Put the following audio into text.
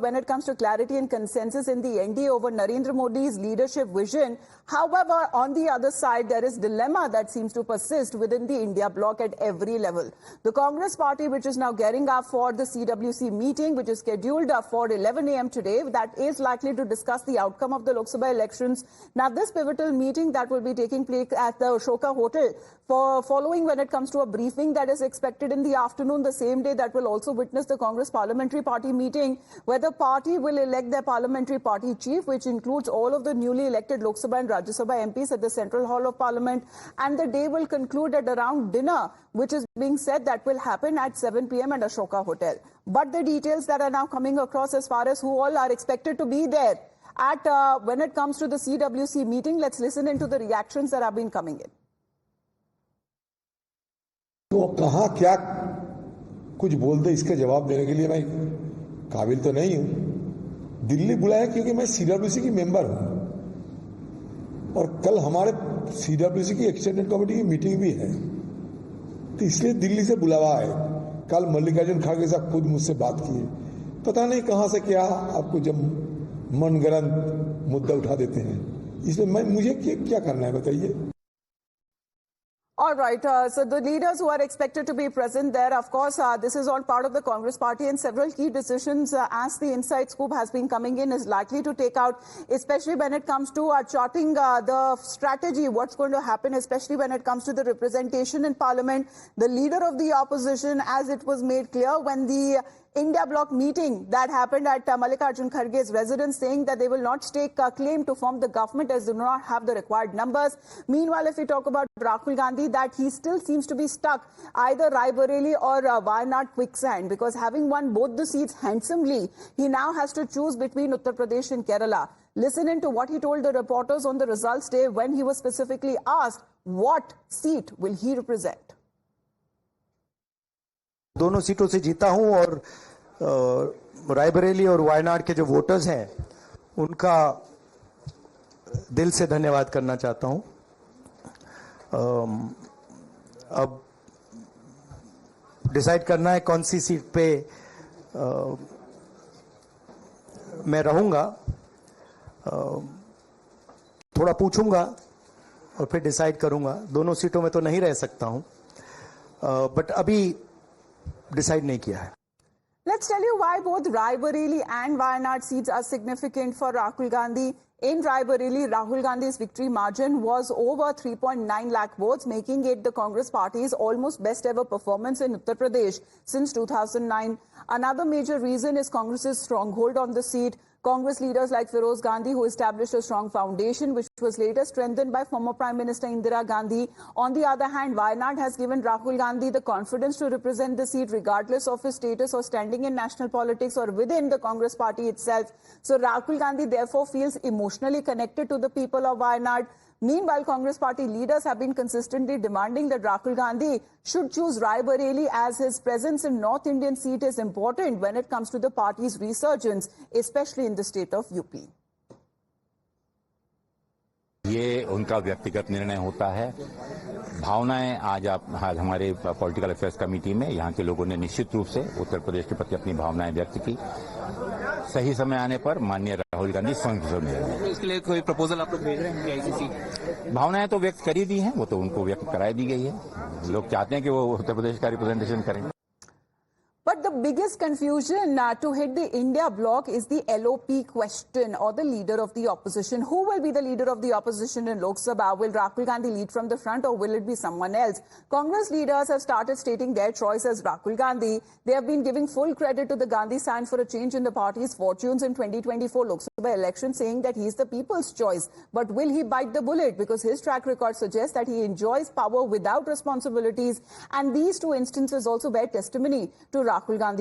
when it comes to clarity and consensus in the NDA over Narendra Modi's leadership vision. However, on the other side, there is dilemma that seems to persist within the India bloc at every level. The Congress party, which is now gearing up for the CWC meeting, which is scheduled for 11 a.m. today, that is likely to discuss the outcome of the Lok Sabha elections. Now, this pivotal meeting that will be taking place at the Ashoka Hotel following when it comes to a briefing that is expected in the afternoon, the same day that will also witness the Congress Parliamentary Party meeting, where the party will elect their Parliamentary Party Chief, which includes all of the newly elected Lok Sabha and Rajya Sabha MPs at the Central Hall of Parliament. And the day will conclude at around dinner, which is being said that will happen at 7 p.m. at Ashoka Hotel. But the details that are now coming across as far as who all are expected to be there at when it comes to the CWC meeting, let's listen into the reactions that have been coming in. तो कहाँ क्या कुछ बोल दे इसका जवाब देने के लिए मैं काबिल तो नहीं हूं। दिल्ली बुलाया क्योंकि मैं सीडब्ल्यूसी की मेंबर हूं और कल हमारे सीडब्ल्यूसी की एक्सटेंडेड कमेटी की मीटिंग भी है, तो इसलिए दिल्ली से बुलावा है। कल मल्लिकार्जुन खड़गे साहब खुद मुझसे बात किए, पता नहीं कहां से क्या आपको जब मनगढ़ंत मुद्दा उठा देते हैं, इसलिए मुझे क्या करना है बताइए। All right. So the leaders who are expected to be present there, of course, this is all part of the Congress party, and several key decisions as the inside scoop has been coming in is likely to take out, especially when it comes to charting the strategy, what's going to happen, especially when it comes to the representation in Parliament. The leader of the opposition, as it was made clear when the India bloc meeting that happened at Mallikarjun Kharge's residence, saying that they will not stake claim to form the government as they do not have the required numbers. Meanwhile, if we talk about Rahul Gandhi, that he still seems to be stuck either Raebareli or Wayanad quicksand, because having won both the seats handsomely, he now has to choose between Uttar Pradesh and Kerala. Listen into what he told the reporters on the results day when he was specifically asked what seat will he represent. दोनों सीटों से जीता हूं और रायबरेली और वायनाड के जो voters हैं उनका दिल से धन्यवाद करना चाहता हूं। अब डिसाइड करना है कौन सी सीट पे मैं रहूंगा, थोड़ा पूछूंगा और फिर डिसाइड करूंगा। दोनों सीटों में तो नहीं रह सकता हूं, बट अभी डिसाइड नहीं किया है। Let's tell you why both Raebareli and Wayanad seats are significant for Rahul Gandhi. In Raebareli, Rahul Gandhi's victory margin was over 3.9 lakh votes, making it the Congress party's almost best ever performance in Uttar Pradesh since 2009. Another major reason is Congress's stronghold on the seat. Congress leaders like Feroz Gandhi, who established a strong foundation, which was later strengthened by former Prime Minister Indira Gandhi. On the other hand, Wayanad has given Rahul Gandhi the confidence to represent the seat regardless of his status or standing in national politics or within the Congress party itself. So Rahul Gandhi therefore feels emotionally connected to the people of Wayanad. Meanwhile, Congress party leaders have been consistently demanding that Rahul Gandhi should choose Raebareli, as his presence in North Indian seat is important when it comes to the party's resurgence, especially in the state of UP. ये उनका व्यक्तिगत निर्णय होता है। भावनाएं आज हमारे political affairs committee में यहाँ के लोगों ने निश्चित रूप से उत्तर प्रदेश के प्रति अपनी भावनाएं व्यक्त की। सही समय आने पर माननीय राहुल गांधी स्वयं की इसके लिए कोई प्रपोजल आप लोग भेज रहे हैं आईसीसी? भावनाएं तो व्यक्त कर ही दी हैं, वो तो उनको व्यक्त कराई दी गई है। लोग चाहते हैं कि वो उत्तर प्रदेश का रिप्रेजेंटेशन करें। But the biggest confusion to hit the India bloc is the LOP question, or the leader of the opposition. Who will be the leader of the opposition in Lok Sabha? Will Rahul Gandhi lead from the front, or will it be someone else? Congress leaders have started stating their choice as Rahul Gandhi. They have been giving full credit to the Gandhi stand for a change in the party's fortunes in 2024 Lok Sabha election, saying that he is the people's choice. But will he bite the bullet? Because his track record suggests that he enjoys power without responsibilities. And these two instances also bear testimony to Rahul Gandhi's